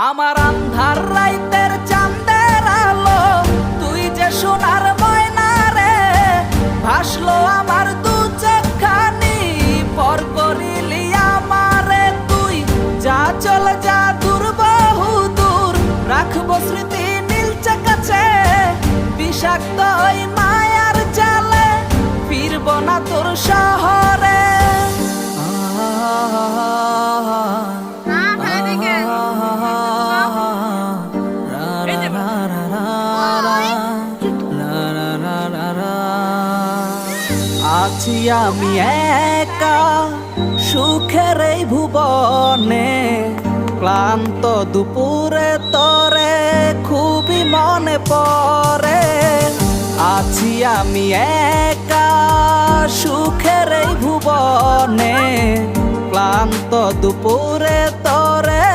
আমার আন্ধার রাইতের চাঁদের আলো, তুই যে সোনার ময়না রে, ভাসলো আমার দু চোখখানি, পর করিলি আমারে তুই। যা চল যা দূর বহু দূর, রাখবো স্মৃতি নীলচে কাছে, বিষাক্ত ওই মায়ার জালে ফিরব না তোর শহরে। আছি আমি একা সুখের এই ভুবনে, ক্লান্ত দুপুরে তরে খুবই মনে পড়ে। আছি আমি একা সুখের এই ভুবনে, ক্লান্ত দুপুরে তরে